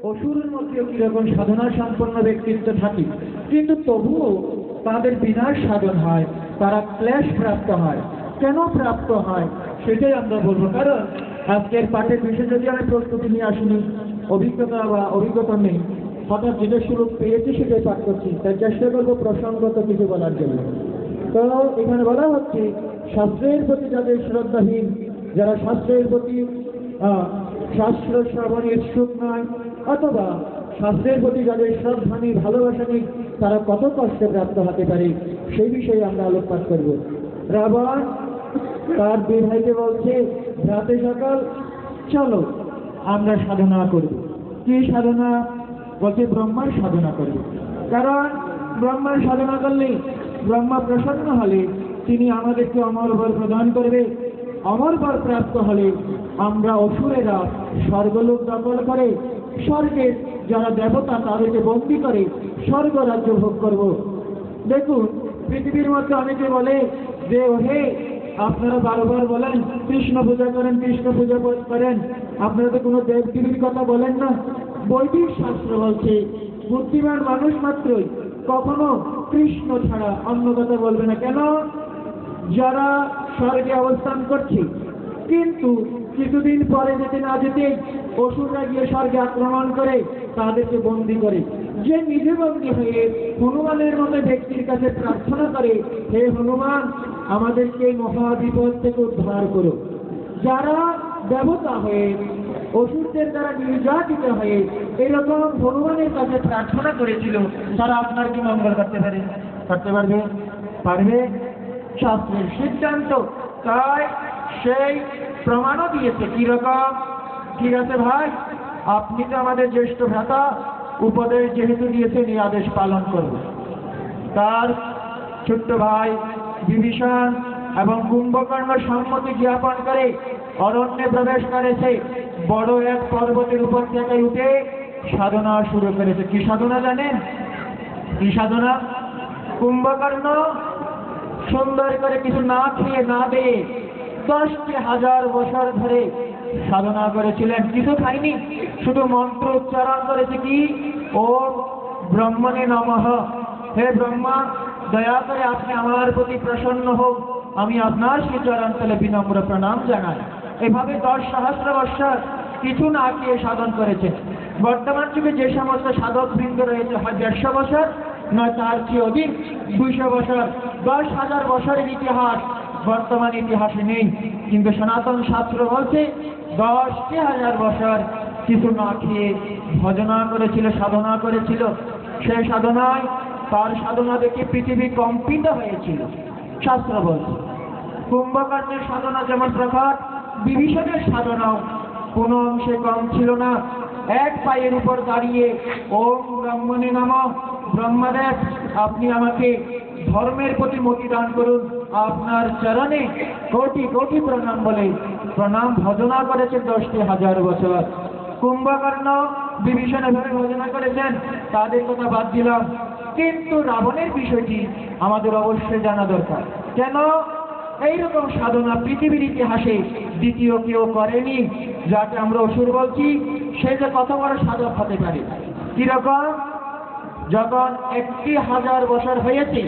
অসুরের মধ্যে কিরকম সাধনা সম্পন্ন ব্যক্তিত্ব থাকে, কিন্তু তবুও তাদের বিনাশ সাধন হয়, তারা ক্লেশ প্রাপ্ত হয়। কেন প্রাপ্ত হয় সেটাই আমরা বলবো। কারণ আজকের পাঠের বিষয়ে যদি আমি প্রস্তুতি নিয়ে আসিনি, অভিজ্ঞতা নেই, হঠাৎ যেটা শুরু পেয়েছি সেটাই পাঠ করছি, তাই চেষ্টা করবো প্রসঙ্গত কিছু বলার জন্য। তো এখানে বলা হচ্ছে, শাস্ত্রের প্রতি যাদের শ্রদ্ধাহীন, যারা শাস্ত্রের প্রতি শাস্ত্র শ্রবণে ইচ্ছুক নয়, অথবা শাস্ত্রের প্রতি যাদের শ্রদ্ধা নেই, ভালোবাসা নেই, তারা কত কষ্টে প্রাপ্ত হতে পারে সেই বিষয়ে আমরা আলোকপাত করব। রাবণ তার দুই ভাইকে বলছে, ভ্রাতে সকল চলো আমরা সাধনা করব। কি সাধনা? বলছে ব্রহ্মার সাধনা করব। কারণ ব্রহ্মার সাধনা করলে, ব্রহ্মা প্রসন্ন হলে তিনি আমাদেরকে অমর বর প্রদান করবে। অমর বর প্রাপ্ত হলে আমরা অসুরেরা স্বর্গলোক দখল করে, স্বর্গের যারা দেবতা তাদেরকে বন্দী করে স্বর্গ রাজ্য ভোগ করব। দেখুন, পৃথিবীর মধ্যে অনেকে বলে যে হে, আপনারা বারবার বলেন কৃষ্ণ পূজা করেন, কৃষ্ণ পূজা করেন, আপনারা তো কোনো দেব দেবীর কথা বলেন না। বৈদিক শাস্ত্র বলছে বুদ্ধিমান মানুষ মাত্রই কখনো কৃষ্ণ ছাড়া অন্য কথা বলবে না। কেন? যারা স্বর্গে অবস্থান করছে, কিন্তু কিছুদিন পরে যেতে না যেতে অসুররা গিয়ে স্বর্গে আক্রমণ করে তাদেরকে বন্দী করে। যে নিজে বন্দী হয়ে হনুমানের মতো ব্যক্তির কাছে প্রার্থনা করে, হে হনুমান, আমাদেরকে মহাবিপদ থেকে উদ্ধার করো। যারা দেবতা হয়ে অসুরদের দ্বারা নির্যাতিত হয়ে এরকম হনুমানের কাছে প্রার্থনা করেছিল, তারা আপনার কি মঙ্গল করতে পারে? করতে পারবে? পারবে? শাস্ত্রের সিদ্ধান্ত তাই সেই প্রমাণও দিয়েছে। কিরকম? ঠিক আছে ভাই, আপনি তো আমাদের জ্যেষ্ঠ ভ্রাতা, উপদেশ যেহেতু দিয়েছেন এই আদেশ পালন করব। তার ছোট্ট ভাই বিভীষণ এবং কুম্ভকর্ণ সম্মতি জ্ঞাপন করে অরণ্যে প্রবেশ করেছে, বড় এক পর্বতের উপর থেকে উঠে সাধনা শুরু করেছে। কি সাধনা জানেন? কি সাধনা? কুম্ভকর্ণ সুন্দর করে কিছু না খেয়ে না দিয়ে 10,000 বছর ধরে সাধনা করেছিলেন। কিছু খাইনি, শুধু মন্ত্র উচ্চারণ করেছে। কি? ওম ব্রহ্মণে নমঃ। হে ব্রহ্মা, দয়া করে আপনি আমার প্রতি প্রসন্ন হোক, আমি আপনার শ্রীচরণ তলে বিনম্র প্রণাম জানাই। এভাবে 10,000 বছর কিছু না খেয়ে সাধন করেছে। বর্তমান যুগে যে সমস্ত সাধক বৃন্দ রয়েছে, হয় 150 বছর, নয় তার চেয়ে অধিক 200 বছর, 10,000 বছরের ইতিহাস বর্তমান ইতিহাসে নেই। কিন্তু সনাতন শাস্ত্র বলছে 10,000 বছর কিছু না খেয়ে ভজনা করেছিল, সাধনা করেছিল। সেই সাধনায়, তার সাধনা দেখে পৃথিবী কম্পিত হয়েছিল, শাস্ত্র বলছে। কুম্ভকর্ণের সাধনা যেমন প্রখর, বিভীষণের সাধনাও কোনো অংশে কম ছিল না। এক পায়ের উপর দাঁড়িয়ে ওম ব্রহ্মণে নমঃ, ব্রহ্মদেব আপনি আমাকে ধর্মের প্রতি মতি দান করুন, আপনার চরণে কোটি কোটি প্রণাম বলে প্রণাম ভজনা করেছেন 10,000 বছর। কুম্ভকর্ণ বিভীষণ এভাবে ভজনা করেছেন, তাদের কথা বাদ দিলাম। কিন্তু রাবণের বিষয়টি আমাদের অবশ্যই জানা দরকার। কেন? এইরকম সাধনা পৃথিবীর ইতিহাসে দ্বিতীয় কেউ করেনি। যাকে আমরা অসুর বলছি, সে যে কত বড় সাধক হতে পারে। কিরকম? যখন 1,000 বছর হয়েছে,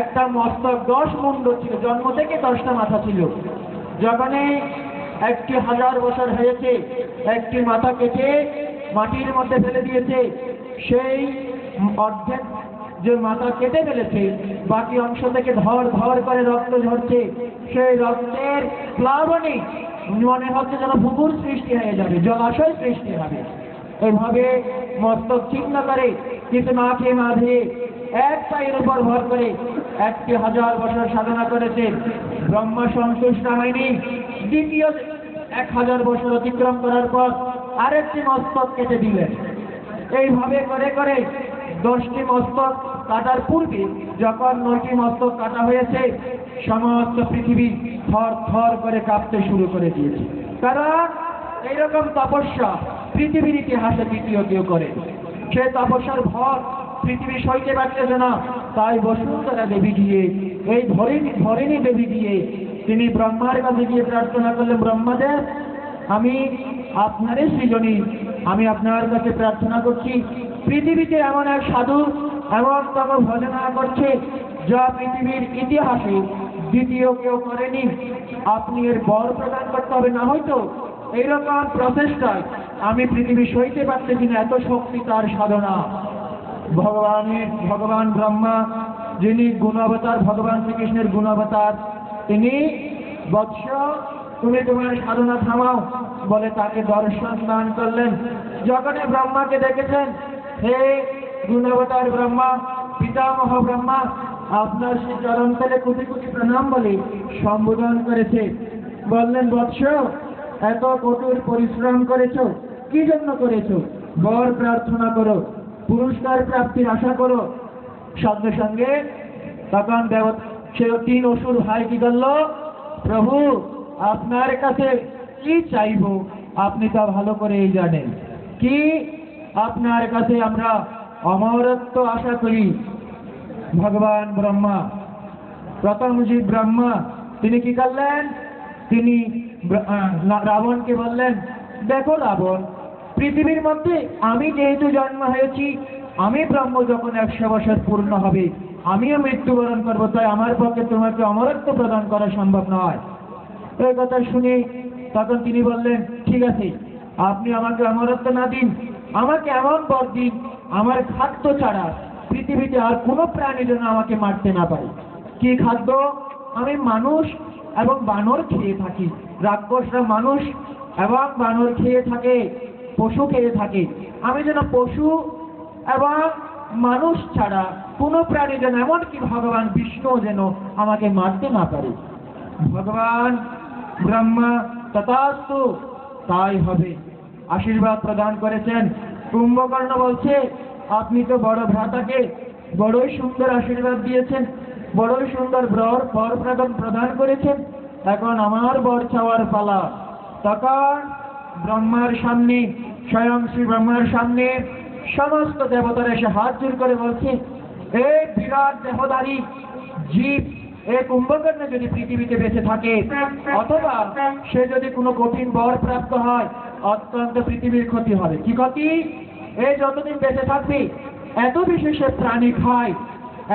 একটা মস্তক 10 মুন্ড ছিল, জন্ম থেকে 10টা মাথা ছিল। যখন 1,000 বছর হয়েছে, একটি মাথা কেটে মাটির মধ্যে ফেলে দিয়েছে। সেই অর্ধেক যে মাথা কেটে ফেলেছে, বাকি অংশ থেকে ধর ধর করে রক্ত ঝরছে। সেই রক্তের প্লাবনে মনে হচ্ছে যেন পুকুর সৃষ্টি হয়ে যাবে, জলাশয় সৃষ্টি হবে। এভাবে মস্তক ছিন্ন করে কিছু না খেয়ে না ধুয়ে এক পায়ের উপর ভর করে 1,000 বছর সাধনা করেছে। ব্রহ্মা সন্তুষ্ট হয়নি। দ্বিতীয় 1,000 বছর অতিক্রম করার পর আরেকটি মস্তক কেটে দিলেন। এইভাবে করে করে 10টি মস্তক কাটার পূর্বে যখন 9টি মস্তক কাটা হয়েছে, সমস্ত পৃথিবী থর থর করে কাঁপতে শুরু করে দিয়েছে। কারণ এইরকম তপস্যা পৃথিবীর ইতিহাসে দ্বিতীয় কেউ করে। সে তপস্যার ভর পৃথিবী সইতে পারতেছে না, তাই বসুন্ধরা দেবী দিয়ে, এই ধরিণী দেবী দিয়ে তিনি ব্রহ্মার কাছে গিয়ে প্রার্থনা করলেন, ব্রহ্মদেব আমি আপনারই সৃজনী, আমি আপনার কাছে প্রার্থনা করছি, পৃথিবীতে এমন এক সাধু এমনতম ভজনা করছে যা পৃথিবীর ইতিহাসে দ্বিতীয় কেউ করেনি। আপনি এর বর প্রদান করতে হবে, না হয়তো এইরকম প্রচেষ্টায় আমি পৃথিবী সইতে পারতেছি না, এত শক্তি তার সাধনা। ভগবান ব্রহ্মা, যিনি গুণাবতার, ভগবান শ্রীকৃষ্ণের গুণাবতার, তিনি বৎস তুমি তোমার সাধনা থামাও বলে তাকে দর্শন দান করলেন। যখনই ব্রহ্মাকে দেখেছেন, হে গুণাবতার ব্রহ্মা, পিতামহ ব্রহ্মা, আপনার সেই চরণ তলে কোটি কোটি প্রণাম বলে সম্বোধন করেছে। বললেন, বৎস, এত কঠোর পরিশ্রম করেছো, কি জন্য করেছো? বর প্রার্থনা করো, পুরস্কার প্রাপ্তির আশা করো। সঙ্গে সঙ্গে তখন সে 3 অসুর ভাই কি করলো? প্রভু, আপনার কাছে কি চাইবো আপনি তা ভালো করেই জানেন। কি? আপনার কাছে আমরা অমরত্ব আশা করি। ভগবান ব্রহ্মা, প্রথম জীব ব্রহ্মা, তিনি কি করলেন? তিনি রাবণকে বললেন, দেখো রাবণ, পৃথিবীর মধ্যে আমি যেহেতু জন্ম হয়েছি, আমি ব্রহ্ম যখন 100 বছর পূর্ণ হবে আমিও মৃত্যুবরণ করবো, তাই আমার পক্ষে তোমাকে অমরত্ব প্রদান করা সম্ভব নয়। এই কথা শুনে তখন তিনি বললেন, ঠিক আছে, আপনি আমাকে অমরত্ব না দিন, আমাকে এমন বর দিন, আমার খাদ্য ছাড়া পৃথিবীতে আর কোনো প্রাণী যেন আমাকে মারতে না পারে। কি খাদ্য? আমি মানুষ এবং বানর খেয়ে থাকি। রাক্ষসরা মানুষ এবং বানর খেয়ে থাকে, পশু খেয়ে থাকে। আমি যেন পশু এবং মানুষ ছাড়া কোনো প্রাণী যেন, এমনকি ভগবান বিষ্ণু যেন আমাকে মারতে না পারে। ভগবান ব্রহ্মা তথাস্তু, তাই হবে, আশীর্বাদ প্রদান করেছেন। কুম্ভকর্ণ বলছে, আপনি তো বড় ভ্রাতাকে বড়ই সুন্দর আশীর্বাদ দিয়েছেন, বড়ই সুন্দর বর প্রদান করেছেন, এখন আমার বর চাওয়ার পালা। তখন ব্রহ্মার সামনে, স্বয়ং শ্রী ব্রহ্মার সামনে সমস্ত দেবতারা এসে হাত জোর করে বলছে, এই বিরাট দেহধারী জীব, এই কুম্ভকর্ণ যদি পৃথিবীতে বেঁচে থাকে, অথবা সে যদি কোনো কঠিন বর প্রাপ্ত হয়, অত্যন্ত পৃথিবীর ক্ষতি হবে। কি ক্ষতি? এই যতদিন বেঁচে থাকবে এত বেশি সে প্রাণী খায়,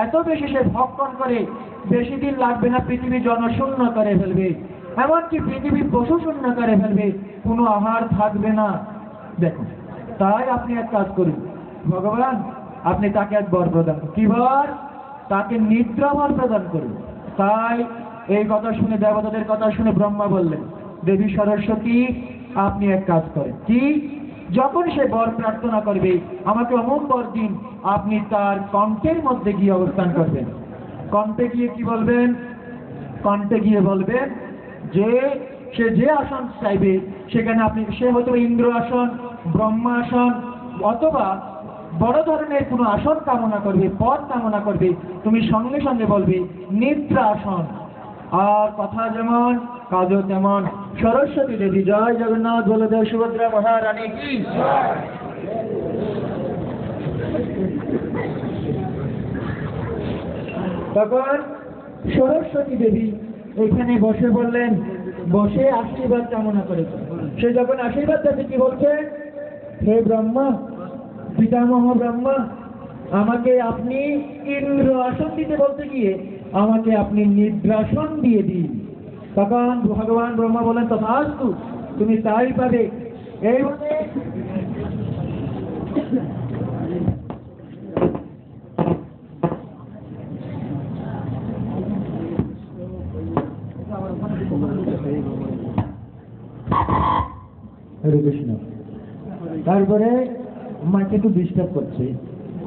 এত বেশি সে ভক্ষণ করে, বেশি দিন লাগবে না পৃথিবী জনশূন্য করে ফেলবে, এমনকি পৃথিবী পশু শূন্য করে ফেলবে, কোনো আহার থাকবে না। দেখুন, তাই আপনি এক কাজ করুন, ভগবান আপনি তাকে এক বর প্রদান করুন। কি বর? তাকে নিদ্রা বর প্রদান করুন। তাই এই কথা শুনে, দেবতাদের কথা শুনে ব্রহ্মা বললেন, দেবী সরস্বতী, আপনি এক কাজ করেন। কি? যখন সে বর প্রার্থনা করবে, আমাকে অমুক বর দিন, আপনি তার কণ্ঠের মধ্যে গিয়ে অবস্থান করবেন। কণ্ঠে গিয়ে কি বলবেন? কণ্ঠে গিয়ে বলবেন যে সে যে আসন চাইবে সেখানে আপনি, সে হয়তো ইন্দ্র আসন, ব্রহ্মা আসন, অথবা বড় ধরনের কোনো আসন কামনা করবে, পদ কামনা করবে, তুমি সঙ্গে সঙ্গে বলবে নিদ্রা আসন। আর কথা যেমন কাজও তেমন। সরস্বতী দেবী জয় জগন্নাথ, বলদেব সুভদ্রা মহারানী কি। তখন সরস্বতী দেবী এখানে বসে বললেন, বসে আশীর্বাদ কামনা করেছেন। সে যখন আশীর্বাদ দিতে কি বলছে, হে ব্রহ্মা, পিতামহ ব্রহ্মা, আমাকে আপনি ইন্দ্র আসন দিতে বলতে গিয়ে আমাকে আপনি নিদ্রাসন দিয়ে দিন। তখন ভগবান ব্রহ্মা বলেন, তথাস্তু, তুমি তাই পাবে। এই বলে হরে কৃষ্ণ। তারপরে মাকে একটু ডিস্টার্ব করছে,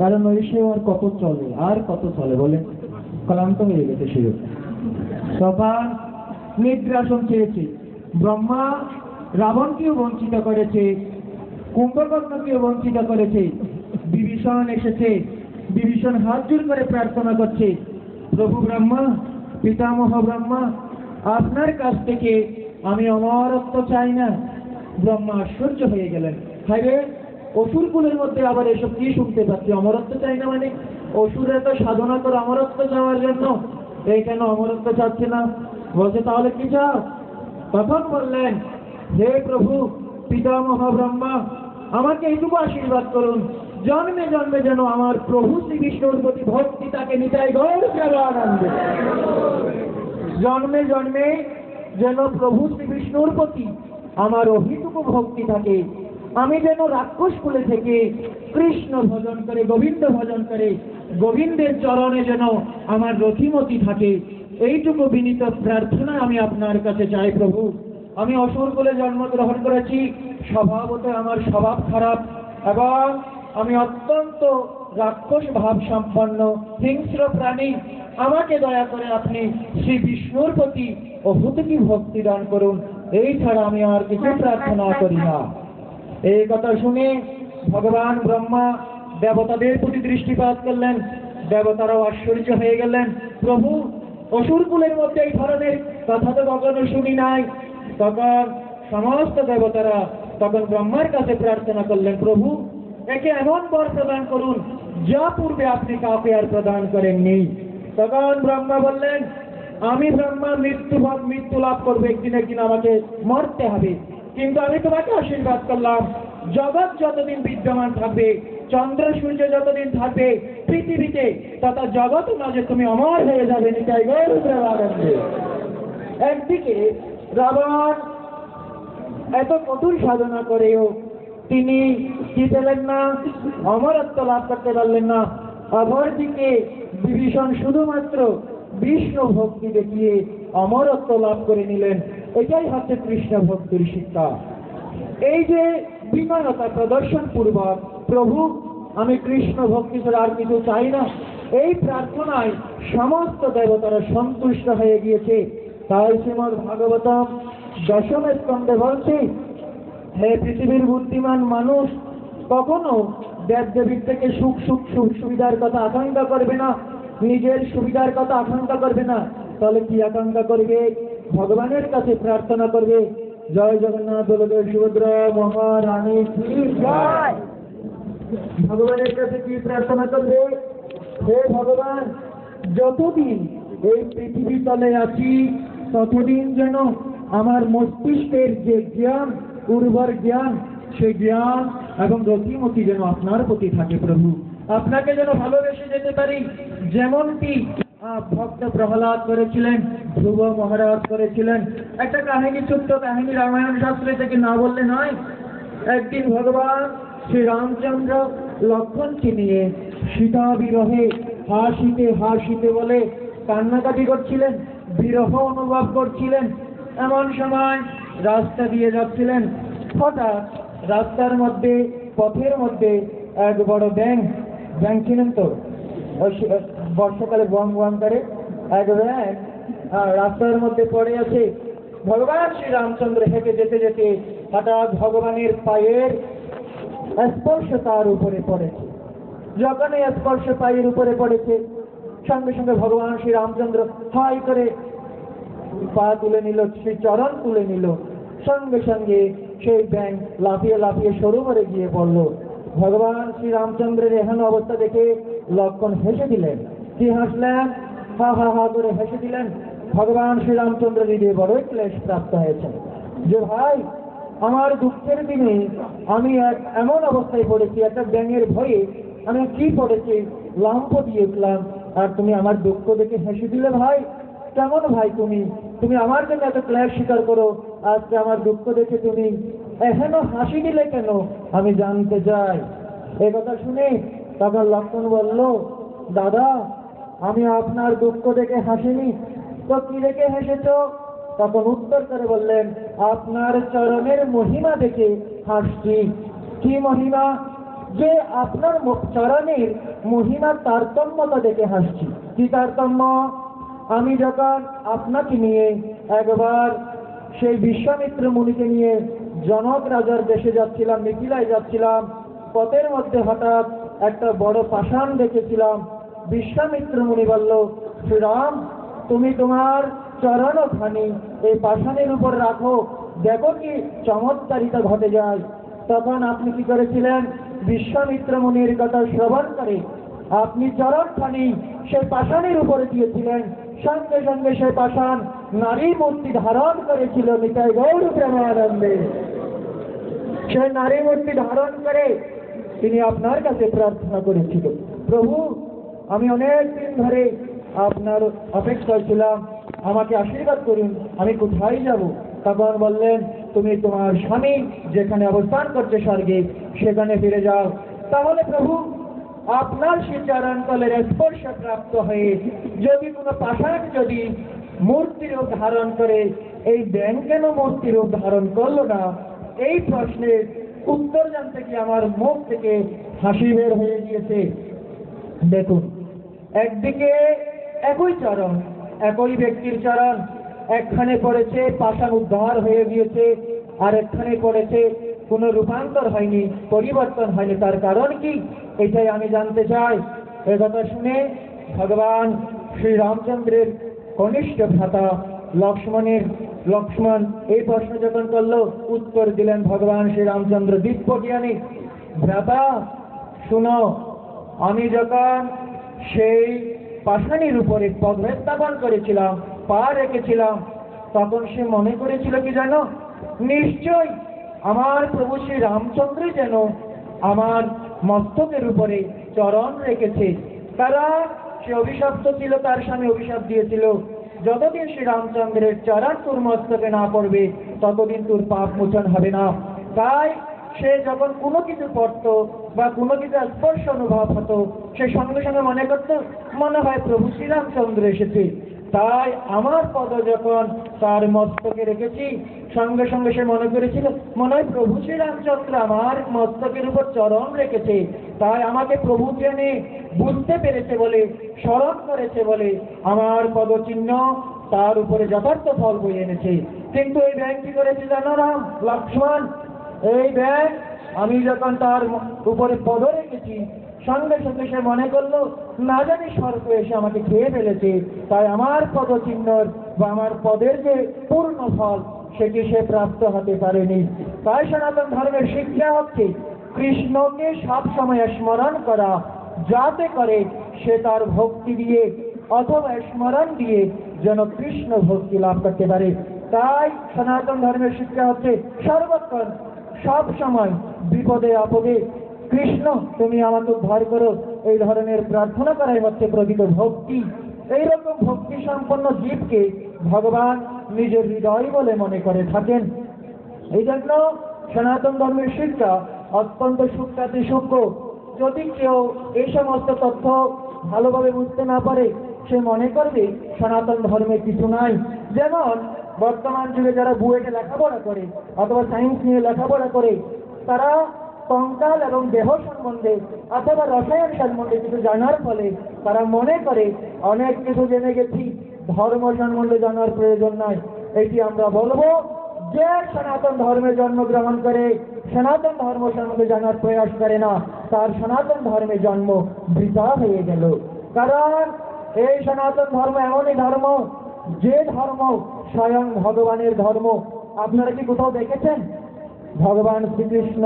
কারণ ওই সে আর কত চলে, আর কত চলে বলে, ক্লান্ত হয়ে গেছে সে। তখন নিদ্রাসন চেয়েছে। ব্রহ্মা রাবণকেও বঞ্চিত করেছে, কুম্ভকর্ণকেও বঞ্চিত করেছে। বিভীষণ এসেছে, বিভীষণ হাত জোর করে প্রার্থনা করছে, প্রভু ব্রহ্মা, পিতামহ ব্রহ্মা, আপনার কাছ থেকে আমি অমরত্ব চাই না। ব্রহ্মা আশ্চর্য হয়ে গেলেন, হায়রে, অসুরকুলের মধ্যে আবার এসব কি শুনতে পাচ্ছি, অমরত্ব চাই না মানে? অসুরের তো সাধনা করে অমরত্ব চাওয়ার জন্য, এই কেন অমরত্ব চাচ্ছে না? বলছে তাহলে কি চাও? তখন বললেন, হে প্রভু পিতামহ ব্রহ্মা, আমাকে এইটুকু আশীর্বাদ করুন, জন্মে জন্মে যেন আমার প্রভু শ্রী বিষ্ণুর প্রতি ভক্তি তাকে নিতাই গৌর প্রেমানন্দে, জন্মে জন্মে যেন প্রভু শ্রী বিষ্ণুর প্রতি আমার অহিটুকু ভক্তি থাকে, আমি যেন রাক্ষস কুলে থেকে কৃষ্ণ ভজন করে, গোবিন্দ ভজন করে, গোবিন্দের চরণে যেন আমার রথিমতি থাকে, এইটুকু বিনীত প্রার্থনা আমি আপনার কাছে চাই প্রভু। আমি অসুর কুলে জন্মগ্রহণ করেছি, স্বভাবত আমার স্বভাব খারাপ এবং আমি অত্যন্ত রাক্ষস ভাব সম্পন্ন হিংস্র প্রাণী। আমাকে দয়া করে আপনি শ্রী বিষ্ণুর প্রতি অভূতকি ভক্তি দান করুন, এই ছাড়া আমি আর কিছু প্রার্থনা করি না। এই কথা শুনে ভগবান ব্রহ্মা দেবতাদের প্রতি দৃষ্টিপাত করলেন, দেবতারাও আশ্চর্য হয়ে গেলেন, প্রভু অসুর কুলের মধ্যে এই ধরনের কথা তো কখনো শুনি নাই। তখন সমস্ত দেবতারা তখন ব্রহ্মার কাছে প্রার্থনা করলেন, প্রভু একে এমন বর প্রদান করুন যা পূর্বে আপনি কাউকে আর প্রদান করেননি। তখন ব্রহ্মা বললেন, আমি ব্রহ্মা মৃত্যু লাভ করবো, একদিন একদিন আমাকে মরতে হবে, কিন্তু আমি তোমাকে আশীর্বাদ করলাম জগৎ যতদিন বিদ্যমান থাকবে, চন্দ্র সূর্য যতদিন থাকবে পৃথিবীতে, তত জগৎ মাঝে তুমি অমর হয়ে যাবে নিতাই গৌর প্রেমানন্দে। একদিকে রাবণ এত কঠোর সাধনা করেও তিনি কি পেলেন না, অমরত্ব লাভ করতে পারলেন না। অপরদিকে বিভীষণ শুধুমাত্র বিষ্ণু ভক্তি দেখিয়ে অমরত্ব লাভ করে নিলেন। এটাই হচ্ছে কৃষ্ণ ভক্তির শিক্ষা। এই যে বিনয়তা প্রদর্শন পূর্বক প্রভু আমি কৃষ্ণ ভক্তি ছাড়া আর কিছু চাই না, এই প্রার্থনায় সমস্ত দেবতারা সন্তুষ্ট হয়ে গিয়েছে। তাই শ্রীমদ্ ভাগবতম দশম স্কন্ধে বলছে, হে পৃথিবীর বুদ্ধিমান মানুষ, কখনো দেব দেবীর থেকে সুখ সুবিধার কথা আকাঙ্ক্ষা করবে না, নিজের সুবিধার কথা আকাঙ্ক্ষা করবে না। তাহলে কি আকাঙ্ক্ষা করবে? ভগবানের কাছে প্রার্থনা করবে, জয় জগন্নাথ বলদেব সুভদ্রা মহারানী কি জয়। ভগবানের কাছে কি প্রার্থনা করবে? হে ভগবান, যতদিন এই পৃথিবী তলে আছি ততদিন যেন আমার মস্তিষ্কের যে জ্ঞান, উর্বর জ্ঞান, সেই জ্ঞান এবং রতিমতি যেন আপনার প্রতি থাকে প্রভু, আপনাকে যেন ভালোবেসে যেতে পারি। যেমনটি ভক্ত প্রহ্লাদ করেছিলেন, ধ্রুব মহারাজ করেছিলেন। একটা কাহিনী, ছোট্ট কাহিনী, রামায়ণ শাস্ত্রে থেকে না বললে নয়। একদিন ভগবান শ্রী রামচন্দ্র লক্ষ্মণকে নিয়ে সীতা বিরহে হাসিতে হাসিতে বলে কান্নাকাটি করছিলেন, বিরহ অনুভব করছিলেন। এমন সময় রাস্তা দিয়ে যাচ্ছিলেন, হঠাৎ রাস্তার মধ্যে, পথের মধ্যে এক বড় ব্যাঙ ছিলেন তো, বর্ষাকালে বং বং করে এক ব্যাঙ রাস্তার মধ্যে পড়ে আছে। ভগবান শ্রী রামচন্দ্র হেঁটে যেতে যেতে হঠাৎ ভগবানের পায়ের স্পর্শ তার উপরে পড়েছে। যখন এই স্পর্শ পায়ের উপরে পড়েছে, সঙ্গে সঙ্গে ভগবান শ্রী রামচন্দ্র হাই করে পা তুলে নিল, শ্রী চরণ তুলে নিল। সঙ্গে সঙ্গে সেই ব্যাঙ লাফিয়ে লাফিয়ে সরোবরে গিয়ে পড়ল। ভগবান শ্রী রামচন্দ্রের এহেন অবস্থা দেখে লক্ষ্মণ হেসে দিলেন। কি হাসলেন? হা হা হা করে হেসে দিলেন। ভগবান শ্রী রামচন্দ্রের হৃদয়ে বড়ই ক্লেশ প্রাপ্ত হয়েছে যে ভাই, আমার দুঃখের দিনে আমি এক এমন অবস্থায় পড়েছি, একটা ব্যাঙের ভয়ে আমি কি পড়েছি, লাম্প দিয়ে উঠলাম, আর তুমি আমার দুঃখ দেখে হেসে দিলে। ভাই কেমন ভাই তুমি আমার জন্য এত ক্লেশ স্বীকার করো, আজকে আমার দুঃখ দেখে তুমি এখনো হাসি দিলে কেন, আমি জানতে চাই। এ কথা শুনে তখন লক্ষ্মণ বলল, দাদা আমি আপনার দুঃখ দেখে হাসিনি তো কি দেখে হেসেছ? তখন উত্তর করে বললেন, আপনার চরণের মহিমা দেখে হাসছি। কি মহিমা? যে আপনার চরণের মহিমার তারতম্যতা দেখে হাসছি। কি তারতম্য? আমি যখন আপনাকে নিয়ে একবার সেই বিশ্বামিত্র মুনিকে নিয়ে জনক রাজার দেশে যাচ্ছিলাম, মিথিলায় যাচ্ছিলাম, পথের মধ্যে হঠাৎ একটা বড় পাষাণ দেখেছিলাম। বিশ্বামিত্র মুনি বলল, শ্রীরাম তুমি তোমার চরণখানি এই পাষাণের উপর রাখো, দেখো কি চমৎকারিতা ঘটে যায়। তখন আপনি কি করেছিলেন? বিশ্বামিত্র মুনির কথা শ্রবণ করে আপনি চরণখানি সেই পাষাণের উপরে দিয়েছিলেন। সঙ্গে সঙ্গে সেই পাষাণ নারী মূর্তি ধারণ করেছিল নিতাই গৌর প্রেমানন্দে। সেই নারী মূর্তি ধারণ করে তিনি আপনার কাছে প্রার্থনা করেছিল, প্রভু আমি অনেক দিন ধরে আপনার অপেক্ষায় ছিলাম, আমাকে আশীর্বাদ করুন, আমি কোথায় যাব? তখন বললেন, তুমি তোমার স্বামী যেখানে অবস্থান করছে স্বর্গে সেখানে ফিরে যাও। তাহলে প্রভু আপনার সেই চরণতলের স্পর্শ প্রাপ্ত হয়ে যদি কোনো পাষাণ যদি মূর্তি রূপ ধারণ করে, এই ব্যাং কেন মূর্তি রূপ ধারণ করলো না? এই প্রশ্নের উত্তর জানতে গিয়ে আমার মুখ থেকে হাসি বের হয়ে গিয়েছে। দেখুন, একদিকে একই চরণ, একই ব্যক্তির চরণ, একখানে পড়েছে পাষাণ উদ্ধার হয়ে গিয়েছে, আর একখানে পড়েছে কোনো রূপান্তর হয়নি, পরিবর্তন হয়নি। তার কারণ কি? এটাই আমি জানতে চাই। এ কথা শুনে ভগবান শ্রী রামচন্দ্রের কনিষ্ঠ ভ্রাতা লক্ষ্মণ এই প্রশ্ন যখন করলো, উত্তর দিলেন ভগবান শ্রী রামচন্দ্র দিব্য জ্ঞানী, ভ্রাতা শুনো, আমি যখন সেই পাষাণীর উপরে পদভেদ স্থাপন করেছিলাম, পা রেখেছিলাম, তখন সে মনে করেছিল কি জানো? নিশ্চয় আমার প্রভু শ্রী রামচন্দ্র যেন আমার মস্তকের উপরে চরণ রেখেছে। কারণ সে অভিশপ্ত ছিল, তার স্বামী অভিশাপ দিয়েছিল, যতদিন শ্রী রামচন্দ্রের চরণ তোর মস্তকে না পড়বে ততদিন তোর পাপ মোচন হবে না। তাই সে যখন কোনো কিছু পড়তো বা কোনো কিছু স্পর্শ অনুভব হতো, সে সঙ্গে সঙ্গে মনে করত মনে হয় প্রভু শ্রীরামচন্দ্র এসেছে। তাই আমার পদ যখন তার মস্তকে রেখেছি, সঙ্গে সঙ্গে সে মনে করেছিল মনে হয় প্রভু শ্রীরামচন্দ্র আমার মস্তকের উপর চরণ রেখেছে। তাই আমাকে প্রভু জেনে বুঝতে পেরেছে বলে, স্মরণ করেছে বলে আমার পদচিহ্ন তার উপরে যথার্থ ফল বয়ে এনেছে। কিন্তু এই ব্যাং কি করেছে জানো রাম লক্ষ্মণ? এই ব্যাং আমি যখন তার উপরে পদ রেখেছি, সঙ্গে সঙ্গে সে মনে করলো না জানি সর্প এসে আমাকে খেয়ে ফেলেছে, তাই আমার পদচিহ্ন বা আমার পদের যে পূর্ণ ফল সেটি সে প্রাপ্ত হতে পারেনি। তাই সনাতন ধর্মের শিক্ষা হচ্ছে কৃষ্ণকে সব সময় স্মরণ করা, যাতে করে সে তার ভক্তি দিয়ে অথবা স্মরণ দিয়ে যেন কৃষ্ণ ভক্তি লাভ করতে পারে। তাই সনাতন ধর্মের শিক্ষা হচ্ছে সর্বক্ষণ সব সময় বিপদে আপদে কৃষ্ণ তুমি আমাকে উদ্ধার করো, এই ধরনের প্রার্থনা করাই হচ্ছে প্রকৃত ভক্তি। এইরকম ভক্তি সম্পন্ন জীবকে ভগবান নিজের হৃদয় বলে মনে করে থাকেন। এই জন্য সনাতন ধর্মের শিক্ষা অত্যন্ত সূক্ষ্মাতি সূক্ষ্ম। যদি কেউ এই সমস্ত তথ্য ভালোভাবে বুঝতে না পারে, সে মনে করবে সনাতন ধর্মে কিছু নাই। যেমন বর্তমান যুগে যারা বুয়েটে লেখাপড়া করে অথবা সায়েন্স নিয়ে লেখাপড়া করে, তারা কঙ্কাল এবং দেহ সম্বন্ধে অথবা রসায়ন সম্বন্ধে কিছু জানার ফলে তারা মনে করে অনেক কিছু জেনে গেছি, ধর্ম সম্বন্ধে জানার প্রয়োজন নাই। এটি আমরা বলবো, যে সনাতন ধর্মে জন্মগ্রহণ করে সনাতন ধর্ম সম্বন্ধে জানার প্রয়াস করে না, তার সনাতন ধর্মে জন্ম বৃথা হয়ে গেল। কারণ এই সনাতন ধর্ম এমনই ধর্ম, যে ধর্ম স্বয়ং ভগবানের ধর্ম। আপনারা কি কোথাও দেখেছেন ভগবান শ্রীকৃষ্ণ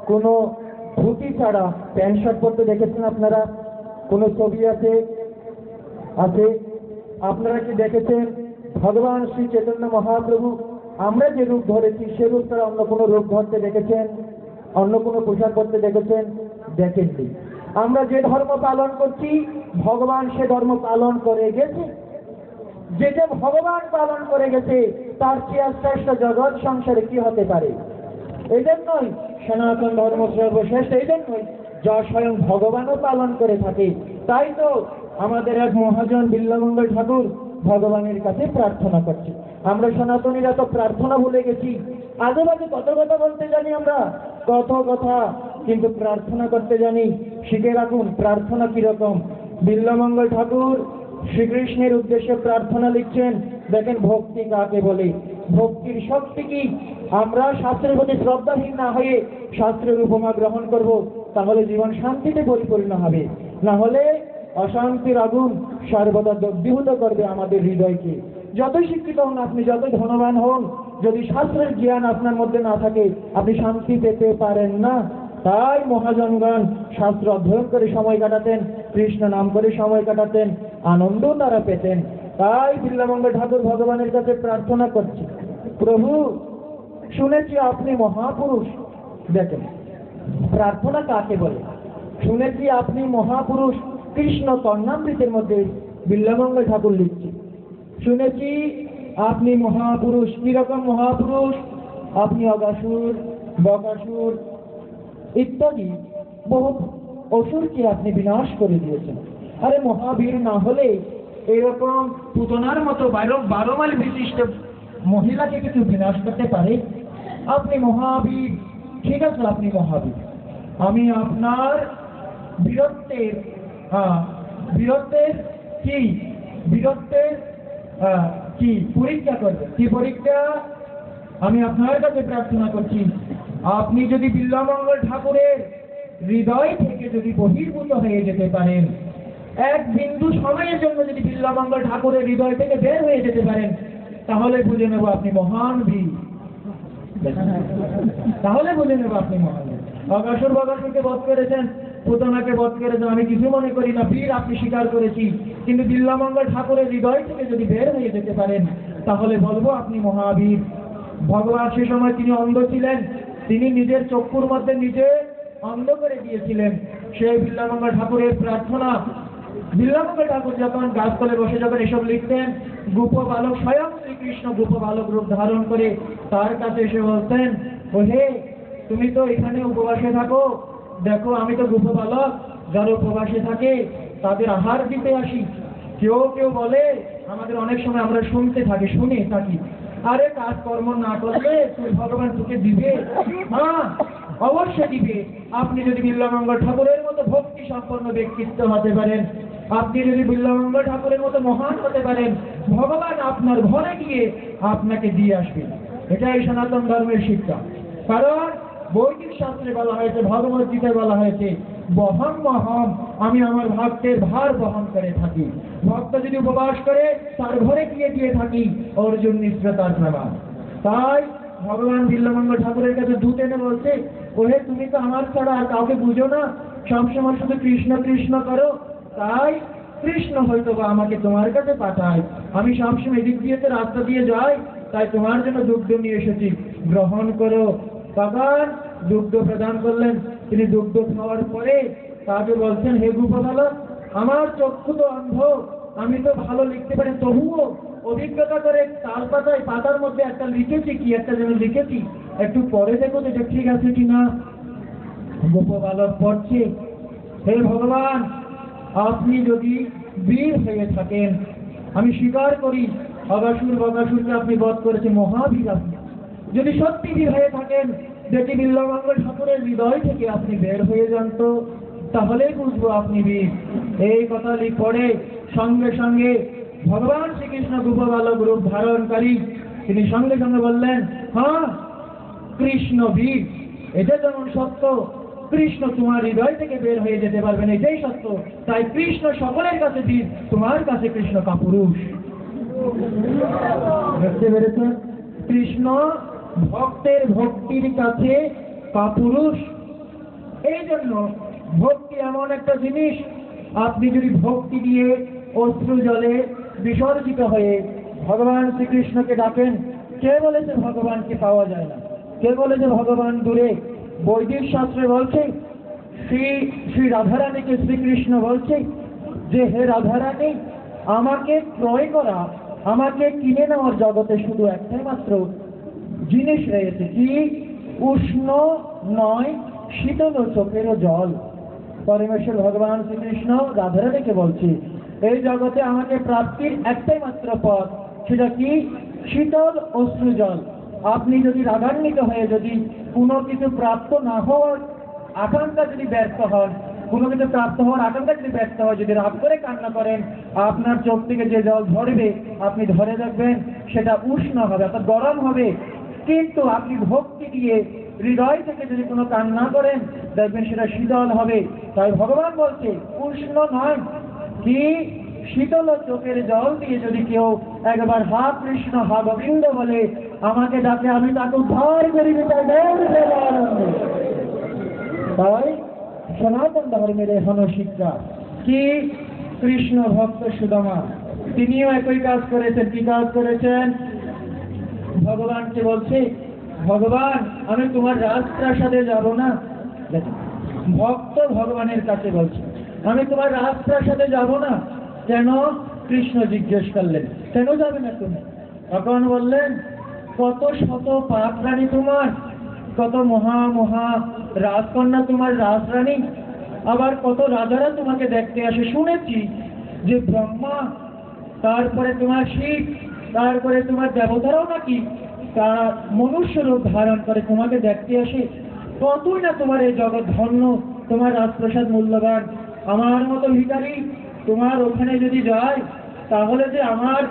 কোনো ধুতি ছাড়া প্যান্ট শার্ট পরতে দেখেছেন? আপনারা কোনো ছবি আছে? আপনারা কি দেখেছেন ভগবান শ্রী চৈতন্য মহাপ্রভু আমরা যে রূপ ধরেছি সে রূপ ছাড়া অন্য কোনো রূপ ধরতে দেখেছেন? অন্য কোনো পোশাক পরতে দেখেছেন? দেখেননি। আমরা যে ধর্ম পালন করছি ভগবান সে ধর্ম পালন করে গেছে। যেটা ভগবান পালন করে গেছে তার চেয়ে শ্রেষ্ঠ জগৎ সংসারে কি হতে পারে? এই জন্যই সনাতন ধর্ম সর্বশ্রেষ্ঠ, এই জন্যই যা স্বয়ং ভগবানও পালন করে থাকে। তাই তো আমাদের এক মহাজন বিল্লমঙ্গল ঠাকুর ভগবানের কাছে প্রার্থনা করছে। আমরা সনাতনীরা তো প্রার্থনা ভুলে গেছি, আজে বাজে কত কথা বলতে জানি আমরা, কত কথা, কিন্তু প্রার্থনা করতে জানি। শিখে রাখুন প্রার্থনা কিরকম। বিল্লমঙ্গল ঠাকুর শ্রীকৃষ্ণের উদ্দেশ্যে প্রার্থনা লিখছেন। দেখেন ভক্তি কাকে বলে, ভক্তির শক্তি কি। আমরা শাস্ত্রের প্রতি শ্রদ্ধাহীন না হয়ে শাস্ত্রের উপমা গ্রহণ করব, তাহলে জীবন শান্তিতে পরিপূর্ণ হবে। না হলে অশান্তির আগুন সর্বদা দগ্ধীভূত করবে আমাদের হৃদয়কে। যতই শিক্ষিত হন আপনি, যতই ধনবান হন, যদি শাস্ত্রের জ্ঞান আপনার মধ্যে না থাকে আপনি শান্তি পেতে পারেন না। তাই মহাজনগণ শাস্ত্র অধ্যয়ন করে সময় কাটাতেন, কৃষ্ণ নাম করে সময় কাটাতেন, আনন্দ তারা পেতেন। তাই বিল্লামঙ্গল ঠাকুর ভগবানের কাছে প্রার্থনা করছে, প্রভু শুনেছি আপনি মহাপুরুষ। দেখেন প্রার্থনা কাকে বলে, শুনেছি আপনি মহাপুরুষ। কৃষ্ণ কর্ণামৃতের মধ্যে বিল্লামঙ্গল ঠাকুর লিখছে, শুনেছি আপনি মহাপুরুষ। কিরকম মহাপুরুষ? আপনি অগাসুর, বকাসুর ইত্যাদি বহু অসুরকে আপনি বিনাশ করে দিয়েছেন। আরে মহাবীর না হলে এরকম পুতনার মতো 12 মাইল বিশিষ্ট মহিলাকে কিছু বিনাশ করতে পারে? আপনি মহাবীর, ঠিক আছে আপনি মহাবীর। আমি আপনার বীরত্বের কি পরীক্ষা করবেন? কি পরীক্ষা? আমি আপনার কাছে প্রার্থনা করছি, আপনি যদি বিল্লামঙ্গল ঠাকুরের হৃদয় থেকে যদি বহির্ভূত হয়ে যেতে পারেন, এক বিন্দু সময়ের জন্য যদি বিল্লামঙ্গল ঠাকুরের হৃদয় থেকে বের হয়ে যেতে পারেন, তাহলে বুঝে নেব আপনি মহান বীর। তাহলে বুঝে নেব আপনি মহান বীর। অগাসুর বকাসুরকে বধ করেছেন, পুতনাকে বধ করেছেন, আমি কিছু মনে করি না, বীর আপনি স্বীকার করেছি। কিন্তু বিল্লামঙ্গল ঠাকুরের হৃদয় থেকে যদি বের হয়ে যেতে পারেন, তাহলে বলবো আপনি মহাবীর। ভগবান সে সময় তিনি অন্ধ ছিলেন, তিনি নিজের চক্ষুর মধ্যে নিজে অন্ধ করে দিয়েছিলেন। সেই বিল্লামঙ্গল ঠাকুরের প্রার্থনা, বিল্লামঙ্গল ঠাকুর যখন গাছতলে বসে যখন এসব লিখতেন, গোপ বালক স্বয়ং শ্রীকৃষ্ণ গোপ বালক রূপ ধারণ করে তার কাছে এসে বলতেন, ও হে তুমি তো এখানে উপবাসে থাকো, দেখো আমি তো গোপ বালক, যারা উপবাসে থাকে তাদের আহার দিতে আসি। কেউ কেউ বলে, আমাদের অনেক সময় আমরা শুনে থাকি, আরে কাজকর্ম না করলে তুই ভগবান তোকে দিবে। হ্যাঁ অবশ্যই দিবে। আপনি যদি বিল্লামঙ্গল ঠাকুরের মতো ভক্তি সম্পন্ন ব্যক্তিত্ব হতে পারেন, আপনি যদি বিল্লামঙ্গল ঠাকুরের মতো মহান হতে পারেন, ভগবান আপনার ঘরে গিয়ে আপনাকে দিয়ে আসবেন। এটাই সনাতন ধর্মের শিক্ষা। কারণ বৈদিক শাস্ত্রে বলা হয়েছে, ভগবত গীতায় বলা হয়েছে, বহন মহম, আমি আমার ভক্তের ভার বহন করে থাকি। ভক্ত যদি উপবাস করে তার ঘরে গিয়ে দিয়ে থাকি, অর্জুন নিশ্চয়তার প্রমাণ। তাই ভগবান বিল্লামঙ্গল ঠাকুরের কাছে দূত এনে বলছে, ওহে তুমি তো আমার ছাড়া আর কাউকে বুঝো না, সবসময় শুধু কৃষ্ণ কৃষ্ণ করো, তাই কৃষ্ণ হয়তো বা আমাকে তোমার কাছে পাঠায়। আমি সবসময় এদিক দিয়ে তো রাস্তা দিয়ে যাই, তাই তোমার জন্য দুগ্ধ নিয়ে এসেছি, গ্রহণ করো। ভগবান দুগ্ধ প্রদান করলেন। তিনি দুগ্ধ খাওয়ার পরে তাকে বলছেন, হে গোপবালক, আমার চক্ষু তো অন্ধ, আমি তো ভালো লিখতে পারি, তবুও অভিজ্ঞতা করে তাল পাতার মধ্যে একটা লিখেছি, কি একটা যেন লিখেছি, একটু পরে দেখো এটা ঠিক আছে কিনা। গোপবালক পড়ছে, হে ভগবান, আপনি যদি বীর হয়ে থাকেন, আমি স্বীকার করি অগাসুর বকাসুরকে আপনি বধ করেছেন, মহাবীর আপনি। যদি সত্যি বীর হয়ে থাকেন, যদি বিল্লামঙ্গল ঠাকুরের হৃদয় থেকে আপনি বের হয়ে যান, তো তাহলেই বুঝবো আপনি বীর। এই কথা পড়ে সঙ্গে সঙ্গে ভগবান শ্রীকৃষ্ণ গোপবালক রূপ ধারণকারী তিনি সঙ্গে সঙ্গে বললেন, হ্যাঁ কৃষ্ণ বীর। এটা যেমন সত্য, কৃষ্ণ তোমার হৃদয় থেকে বের হয়ে যেতে পারবেন, এটাই সত্য। তাই কৃষ্ণ সকলের কাছে বীর, তোমার কাছে কৃষ্ণ কাপুরুষ। বুঝতে পেরেছেন? কৃষ্ণ ভক্তের ভক্তির কাছে কাপুরুষ। এই জন্য ভক্তি এমন একটা জিনিস, আপনি যদি ভক্তি দিয়ে অশ্রু জলে বিসর্জিত হয়ে ভগবান শ্রীকৃষ্ণকে ডাকেন, কে বলেছে ভগবানকে পাওয়া যায় না? কে বলেছে ভগবান দূরে? বৈদিক শাস্ত্রে বলছে, শ্রী রাধারানীকে শ্রীকৃষ্ণ বলছে যে, হে রাধারানী, আমাকে ক্রয় করা, আমাকে কিনে নেওয়ার জগতে শুধু একটাই মাত্র জিনিস রয়েছে, কি? উষ্ণ নয়, শীতল চোখেরও জল। পরমেশ্বর ভগবান শ্রীকৃষ্ণ রাধারানীকে বলছে, এই জগতে আমাকে প্রাপ্তির একটাই মাত্র পথ, সেটা কি? শীতল অশ্রু জল। আপনি যদি রাগান্বিত হয়ে যদি কোনো কিছু প্রাপ্ত না হওয়ার আকাঙ্ক্ষা যদি ব্যর্থ হন, কোনো কিছু প্রাপ্ত হওয়ার আকাঙ্ক্ষা যদি ব্যর্থ হয়, যদি রাগ করে কান্না করেন, আপনার চোখ থেকে যে জল ঝরবে আপনি ধরে দেখবেন সেটা উষ্ণ হবে, অর্থাৎ গরম হবে। কিন্তু আপনি ভক্তি দিয়ে হৃদয় থেকে যদি কোনো কান্না করেন, দেখবেন সেটা শীতল হবে। তাই ভগবান বলছে, উষ্ণ নয়, কি? শীতল চোখের জল দিয়ে যদি কেউ একবার হা কৃষ্ণ হা গোবিন্দ বলে, আমাকে ডাকে, আমি তাকে উদ্ধার করিবে। তাই সনাতন ধর্মের এখনো শিক্ষা কি? কৃষ্ণ ভক্ত সুদামা তিনিও একই কাজ করেছেন। কি কাজ করেছেন? ভগবানকে বলছে, ভগবান আমি তোমার রাজপ্রাসাদে যাব না। দেখুন, ভক্ত ভগবানের কাছে বলছে আমি তোমার রাজপ্রাসাদে যাব না। কেন? কৃষ্ণ জিজ্ঞেস করলেন, কেন যাবে না তুমি? তখন বললেন, কত শত পাপ রানী তোমার, কত মহা মহা রাজকন্যা তোমার রাজরানী, আবার কত রাজারা তোমাকে দেখতে আসে। শুনেছি যে ব্রহ্মা, তারপরে তোমার শিব, তারপরে তোমার দেবতারাও নাকি তারা মনুষ্য রূপ ধারণ করে তোমাকে দেখতে আসে। কতই না তোমার এই জগৎ ধন্য, তোমার রাজপ্রাসাদ মূল্যবান। আমার মতো ভিখারি তোমার ওখানে যদি যায়, তাহলে যে আমার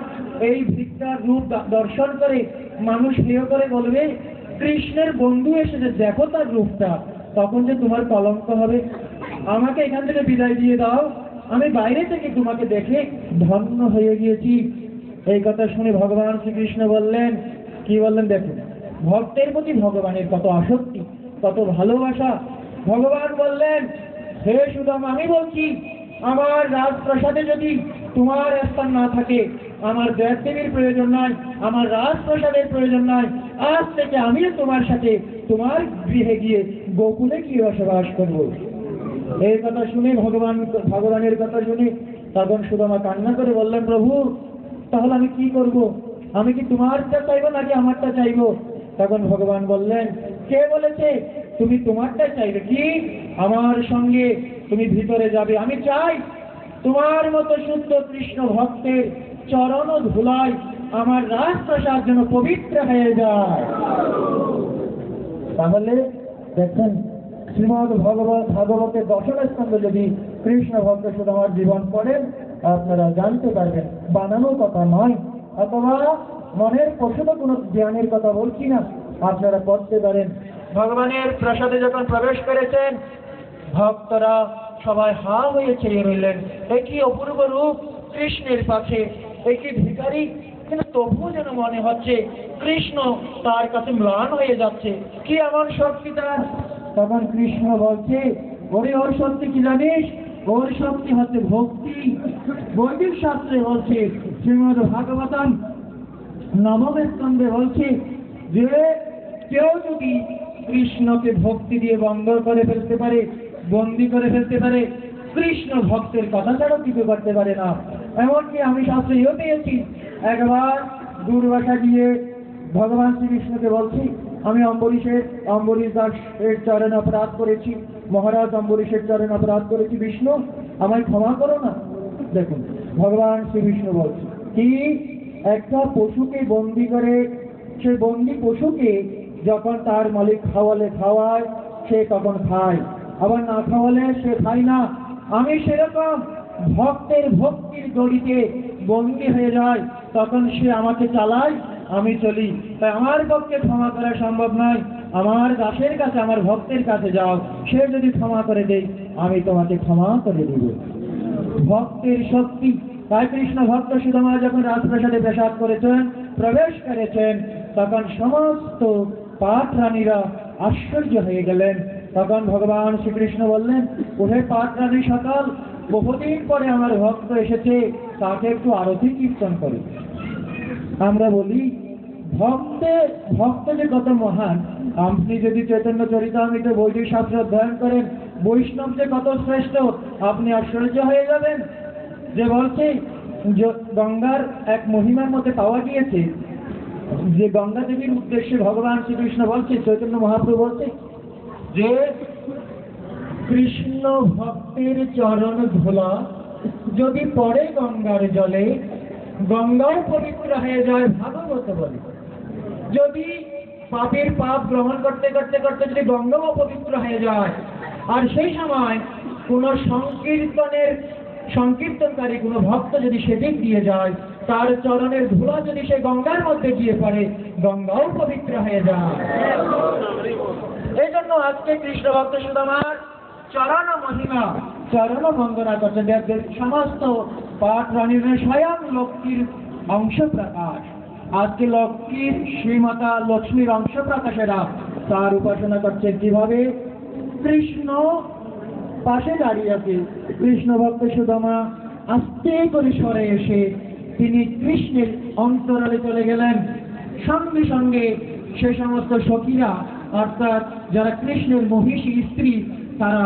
এই ভিক্ষার রূপ দর্শন করে মানুষ প্রিয় করে বলবে কৃষ্ণের বন্ধু এসেছে, দেখো তার রূপটা, তখন যে তোমার কলঙ্ক হবে। আমাকে এখান থেকে বিদায় দিয়ে দাও, আমি বাইরে থেকে তোমাকে দেখে ধন্য হয়ে গিয়েছি। এই কথা শুনে ভগবান শ্রীকৃষ্ণ বললেন, কি বললেন দেখুন, ভক্তের প্রতি ভগবানের কত আসক্তি, কত ভালোবাসা। ভগবান বললেন, হে সুদামা, আমি বলছি আমার রাজপ্রাসাদে যদি তোমার স্থান না থাকে, আমার দেবদেবীর প্রয়োজন নয়, আমার রাজপ্রাসাদের প্রয়োজন নয়। আজ থেকে আমিও তোমার সাথে তোমার গৃহে গিয়ে গোকুলে গিয়ে বসবাস করবো। এই কথা শুনে ভগবানের কথা শুনে তখন সুদামা কান্না করে বললেন, প্রভু তাহলে আমি কি করব? আমি কি তোমারটা চাইবো নাকি আমারটা চাইবো? তখন ভগবান বললেন, কে বলেছে তুমি তোমারটা চাইবে? কি আমার সঙ্গে তুমি ভিতরে যাবে? আমি চাই তোমার মতো শুদ্ধ কৃষ্ণ ভক্তের চরণ ধুলায় আমার রাজপ্রাসাদ যেন পবিত্র হয়ে যায়। তাহলে দেখেন, শ্রীমদ ভাগবতের দশম স্কন্ধে যদি কৃষ্ণ ভক্ত সুদামার জীবন পড়েন, আপনারা জানতে পারবেন বানানো কথা নয়, অথবা মনের প্রসূত কোনো জ্ঞানের কথা বলছি না, আপনারা পড়তে পারেন। ভগবানের প্রাসাদে যখন প্রবেশ করেছেন, ভক্তরা সবাই হা হয়ে চেয়ে রইলেন, একই অপূর্ব রূপ কৃষ্ণের পাশে, একই ভিখারি, কিন্তু তবুও যেন মনে হচ্ছে কৃষ্ণ তার কাছে ম্লান হয়ে যাচ্ছে। কি এমন শক্তি তার? তখন কৃষ্ণ বলছে, ওরে ওর শক্তি কি জানিস? ওর শক্তি হচ্ছে ভক্তি। বৈদিক শাস্ত্রে বলছে, শ্রীমদ ভাগবতম নবম স্কন্ধে বলছে যে কেউ যদি কৃষ্ণকে ভক্তি দিয়ে বন্ধ করে ফেলতে পারে, বন্দী করে ফেলতে পারে, কৃষ্ণ ভক্তের কথা ছাড়া কিছু করতে পারে না। এমনকি আমি শাস্ত্রে ইয়ে পেয়েছি, একবার দুর্বাসা গিয়ে ভগবান শ্রীকৃষ্ণকে বলছি, আমি অম্বরীশ দাসের চরণে অপরাধ করেছি, মহারাজ অম্বরীশের চরণে অপরাধ করেছি, বিষ্ণু আমায় ক্ষমা করো না। দেখুন, ভগবান শ্রীকৃষ্ণ বলছে কি, একটা পশুকে বন্দি করে, সেই বন্দি পশুকে যখন তার মালিক খাওয়ায় সে তখন খায়, আবার না খাওয়ালে সে খায় না। আমি সেরকম ভক্তের ভক্তির দড়িতে বন্দী হয়ে যায়, তখন সে আমাকে চালায়, আমি চলি। তাই আমার পক্ষে ক্ষমা করা সম্ভব নয়। আমার দাসের কাছে, আমার ভক্তের কাছে যাও, সে যদি ক্ষমা করে দেয় আমি তোমাকে ক্ষমা করে দিব। ভক্তের শক্তি। তাই কৃষ্ণ ভক্ত সুদামা যখন রাজপ্রাসাদে প্রবেশ করেছেন, তখন সমস্ত পাঠ রানীরা আশ্চর্য হয়ে গেলেন। তখন ভগবান শ্রীকৃষ্ণ বললেন, ওহে পাঠ রানী সকল, বহুদিন পরে আমার ভক্ত এসেছে, তাকে একটু আরতি কীর্তন করে। আমরা বলি ভক্ত যে কত মহান। আপনি যদি চৈতন্য চরিতামৃত বৈদিক শাস্ত্র অধ্যয়ন করেন, বৈষ্ণব যে কত শ্রেষ্ঠ, আপনি আশ্চর্য হয়ে যাবেন। যে বলছে গঙ্গার এক মহিমার মধ্যে পাওয়া গিয়েছে, যে গঙ্গা দেবীর উদ্দেশ্যে ভগবান শ্রীকৃষ্ণ বলছে, চৈতন্য মহাপ্রভু বলছে যে কৃষ্ণ ভক্তের চরণ ধুলা যদি পড়ে গঙ্গার জলে, গঙ্গাও পবিত্র হয়ে যায়, ভাগবত বলে। যদি পাপের পাপ গ্রহণ করতে করতে করতে যদি গঙ্গাও পবিত্র হয়ে যায়, আর সেই সময় কোন সংকীর্তনকারী কোন ভক্ত যদি সেদিক দিয়ে যায়, তার চরণের ধুলা যদি সে গঙ্গার মধ্যে গিয়ে পড়ে, গঙ্গাও পবিত্র হয়ে যায়। এই জন্য আজকে কৃষ্ণ ভক্ত সুদামার চরণ মহিমা, চরণ বন্দনা করছেন। সমস্ত পাঠ রানীর স্বয়ং লক্ষ্মীর অংশ প্রকাশ। আজকে লক্ষ্মীর শ্রীমাতা লক্ষ্মীর অংশ প্রকাশেরা তার উপাসনা করছে। কিভাবে? কৃষ্ণ পাশে দাঁড়িয়ে আছে, কৃষ্ণ ভক্ত সুদামা আস্তে করে সরে এসে তিনি কৃষ্ণের অন্তরালে চলে গেলেন। সঙ্গে সঙ্গে সে সমস্ত সখীরা, অর্থাৎ যারা কৃষ্ণের মহিষী স্ত্রী, তারা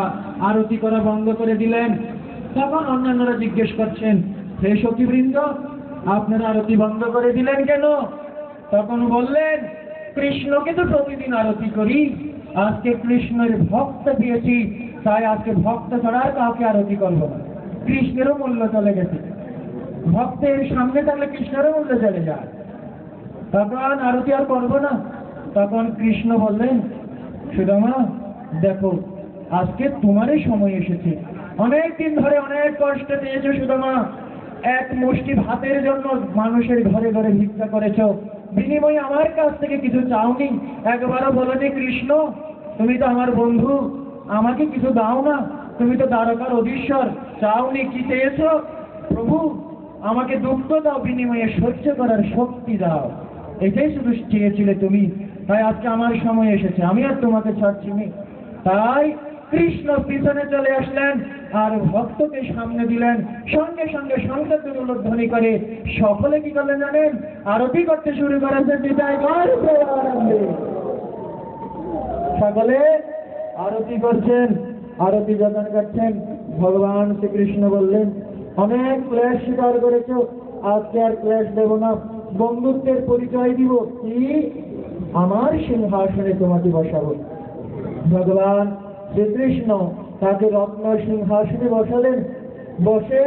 আরতি করা বন্ধ করে দিলেন। তখন অন্যান্যরা জিজ্ঞেস করছেন, হে সখীবৃন্দ, আপনারা আরতি বন্ধ করে দিলেন কেন? তখন বললেন, কৃষ্ণকে তো প্রতিদিন আরতি করি, আজকে কৃষ্ণের ভক্ত দিয়েছি, তাই আজকে ভক্ত ছাড়া আর কাউকে আরতি করবো না। কৃষ্ণেরও মূল্য চলে গেছে, ভক্তের সামনে থাকলে কৃষ্ণেরও মূল্য চলে যায়, তখন আরতি আর করবো না। তখন কৃষ্ণ বললেন, সুদামা দেখো, আজকে তোমারই সময় এসেছে। অনেক দিন ধরে অনেক কষ্ট পেয়েছো সুদামা, এক মুষ্টি ভাতের জন্য মানুষের ঘরে ঘরে ভিক্ষা করেছো, বিনিময়ে আমার কাছ থেকে কিছু চাওনি, একবারও বলোনি কৃষ্ণ তুমি তো আমার বন্ধু, আমাকে কিছু দাও না, তুমি তো দ্বারকার অধীশ্বর, চাওনি, কি চেয়েছো? প্রভু আমাকে দুঃখ দাও, বিনিময়ে সহ্য করার শক্তি দাও, এটাই শুধু চেয়েছিলে তুমি। তাই আজকে আমার সময় এসেছে, আমি আর তোমাকে ছাড়ছি না। তাই কৃষ্ণ পিছনে চলে আসলেন আর ভক্তকে সামনে দিলেন। সঙ্গে সঙ্গে সংসার উল্লধ্বনি করে সকলে কি করলেন জানেন? আরতি করতে শুরু করেছেন। সকলে আরতি করছেন। আরতি যখন করছেন, ভগবান শ্রীকৃষ্ণ বললেন, অনেক ক্লেশ স্বীকার করেছ, আজকে আর ক্লেশ দেব না, বন্ধুত্বের পরিচয় দিব। কি? আমার সিংহাসনে তোমাকে বসাবো। ভগবান শ্রীকৃষ্ণ তাকে রত্ন সিংহাসনে বসালেন। বসে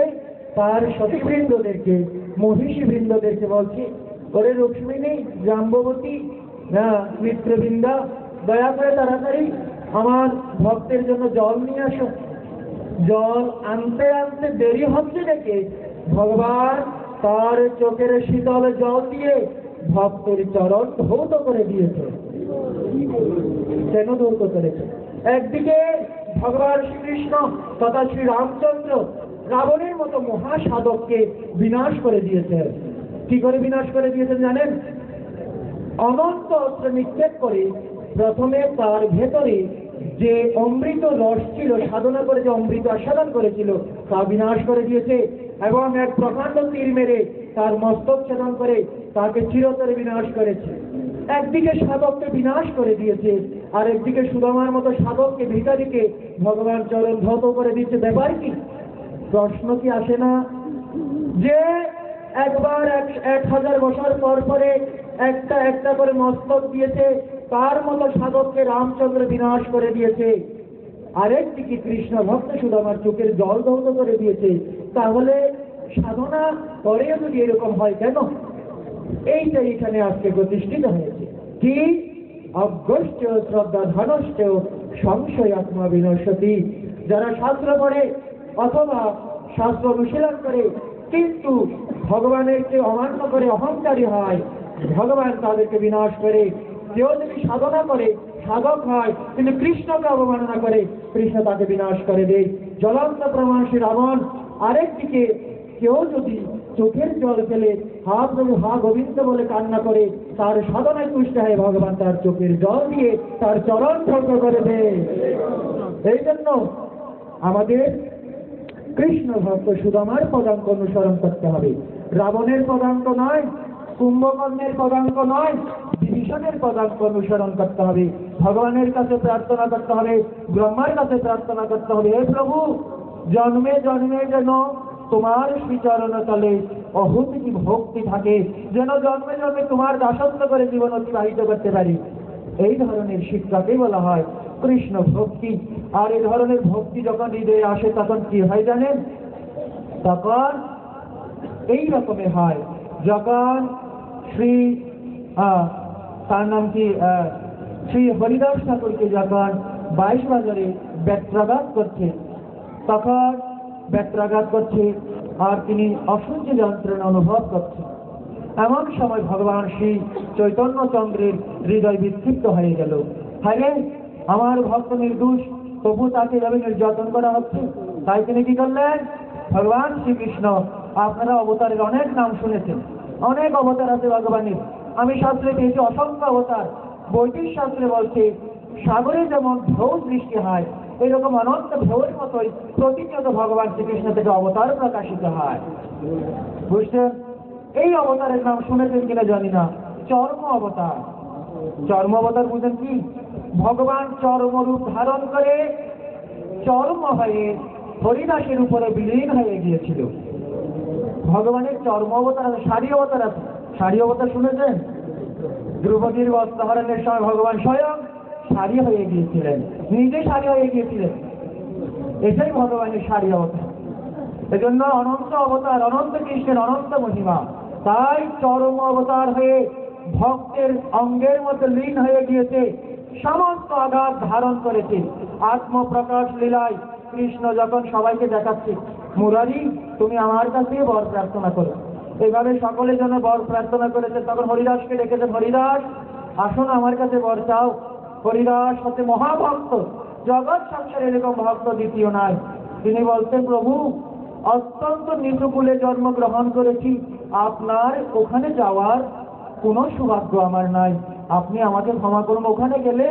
তার সতীবৃন্দদেরকে, মহিষী বৃন্দদেরকে বলছি, ওরে রুক্মিণী, জাম্ববতী, না মিত্রবৃন্দা, দয়া করে তাড়াতাড়ি আমার ভক্তের জন্য জল নিয়ে আসো। জল আনতে আনতে দেরি হচ্ছে দেখে ভগবান তার চোখের শীতল জল দিয়ে ভক্তের চরণ ধৌত করে দিয়েছে। কেন ধৌত করেছে? একদিকে ভগবান শ্রীকৃষ্ণ তথা শ্রী রামচন্দ্র রাবণের মতো মহাসাধককে বিনাশ করে দিয়েছেন। কি করে বিনাশ করে দিয়েছেন জানেন? অনন্ত অস্ত্র নিক্ষেপ করে প্রথমে তার ভেতরে যে অমৃত রস ছিল, সাধনা করে যে অমৃত আস্বাদন করেছিল, তা বিনাশ করে দিয়েছে এবং এক প্রকাণ্ড তীর মেরে তার মস্তক ছেদন করে তাকে চিরতরে বিনাশ করেছে। একদিকে সাধককে বিনাশ করে দিয়েছে, আর একদিকে সুদামার মতো সাধককে ভিখারিকে ভগবান চরণ ধৌত করে দিচ্ছে। ব্যাপার কি? প্রশ্ন কি আসে না যে একবার 1000 বছর পর পরে একটা একটা করে মস্তক দিয়েছে, তার মতো সাধককে রামচন্দ্র বিনাশ করে দিয়েছে, আরেকদিকে কৃষ্ণ ভক্ত সুদামার চোখের জল ধৌত করে দিয়েছে। তাহলে সাধনা করেও যদি এরকম হয় কেন? এইটা এখানে আজকে প্রতিষ্ঠিত হয়েছে। কি? অজ্ঞশ্চ শ্রদ্ধা ধনশ্চ সংশয় আত্মা বিনশ্যতি। যারা শাস্ত্র পড়ে অথবা শাস্ত্র অনুশীলন করে কিন্তু ভগবানের কে অমান্য করে অহংকারী হয়, ভগবান তাদেরকে বিনাশ করে। কেউ যদি সাধনা করে, সাধক হয়, কিন্তু কৃষ্ণকে অবমাননা করে, কৃষ্ণ তাকে বিনাশ করে দেয়। জ্বলন্ত প্রমাণ শ্রী রাবণ। আরেকদিকে কেউ যদি চোখের জল ফেলে হা প্রভু হা গোবিন্দ বলে কান্না করে, তার সাধনায় তুষ্ট হয়, ভগবান তার চোখের জল দিয়ে তার চরণ ধ্বংস করে দেয়। এই জন্য আমাদের কৃষ্ণ ভক্ত সুদামার পদাঙ্ক অনুসরণ করতে হবে, রাবণের পদাঙ্ক নয়, কুম্ভকর্ণের পদাঙ্ক নয়, বিভীষণের পদাঙ্ক অনুসরণ করতে হবে। ভগবানের কাছে প্রার্থনা করতে হবে, ব্রহ্মার কাছে প্রার্থনা করতে হবে, হে প্রভু জন্মে জন্মে যেন তোমার শ্রীচরণ তলে অহুতি ভক্তি থাকে, যেন জন্মে জন্মে তোমার দাসত্ব করে জীবন অতিবাহিত করতে পারি। এই ধরনের শিক্ষাকে বলা হয় কৃষ্ণ ভক্তি। আর এই ধরনের ভক্তি যখন হৃদয়ে আসে তখন কি হয় জানেন? তখন এই রকমের হয়, যখন শ্রী তার নাম কি শ্রী হরিদাস ঠাকুরকে যখন 22 বাজারে ব্যত্রাঘাত করছে, তখন ব্যত্রাঘাত করছে আর তিনি অসহ্য যন্ত্রণা অনুভব করছেন। এমন সময় ভগবান শ্রী চৈতন্য চন্দ্রের হৃদয় বিক্ষিপ্ত হয়ে গেল। হ্যাঁ, আমার ভক্ত নির্দোষ, তবু তাকে এভাবে নির্যাতন করা হচ্ছে। তাই তিনি কি করলেন? ভগবান শ্রীকৃষ্ণ, আপনারা অবতারের অনেক নাম শুনেছেন, অনেক অবতার আছে ভগবানের, আমি শাস্ত্রে পেয়েছি অসংখ্য অবতার। বৈদিক শাস্ত্রে বলছে সাগরে যেমন ঢেউ সৃষ্টি হয়, এরকম অনন্ত ঢেউয়ের মতোই প্রতিনিয়ত ভগবান শ্রীকৃষ্ণ থেকে অবতার প্রকাশিত হয়। বুঝছেন? এই অবতারের নাম শুনেছেন কিনা জানি না, চর্ম অবতার। চর্ম অবতার বুঝেন কি? ভগবান চর্মরূপ ধারণ করে চর্ম হয়ে হরিদাসের উপরে বিলীন হয়ে গিয়েছিল। ভগবানের চর্ম অবতার আছে, শাড়ি অবতার আছে। শাড়ি অবতার শুনেছেন? দ্রৌপদীর বস্ত্রহরণের সময় ভগবান স্বয়ং শাড়ি হয়ে গিয়েছিলেন, নিজে শাড়ি হয়ে গিয়েছিলেন। এটাই ভগবানের শাড়ি অবতার। এজন্য অনন্ত অবতার, অনন্ত কৃষ্ণের অনন্ত মহিমা। তাই চরম অবতার হয়ে ভক্তের অঙ্গের মধ্যে লীন হয়ে গিয়েছে, সমস্ত আঘাত ধারণ করেছে। আত্মপ্রকাশ লীলায় কৃষ্ণ যখন সবাইকে দেখাচ্ছে, মুরারি তুমি আমার কাছে বর প্রার্থনা করো, এভাবে সকলের জন্য বর প্রার্থনা করেছে। তখন হরিদাসকে ডেকেছেন, হরিদাস আসুন আমার কাছে বর চাও। হরিদাস হচ্ছে মহাভক্ত, জগৎ সংসারে এরকম ভক্ত দ্বিতীয় নাই। তিনি বলছেন, প্রভু অত্যন্ত নিচুকুলে জন্মগ্রহণ করেছি, আপনার ওখানে যাওয়ার কোনো সৌভাগ্য আমার নাই, আপনি আমাকে ক্ষমা করুন। ওখানে গেলে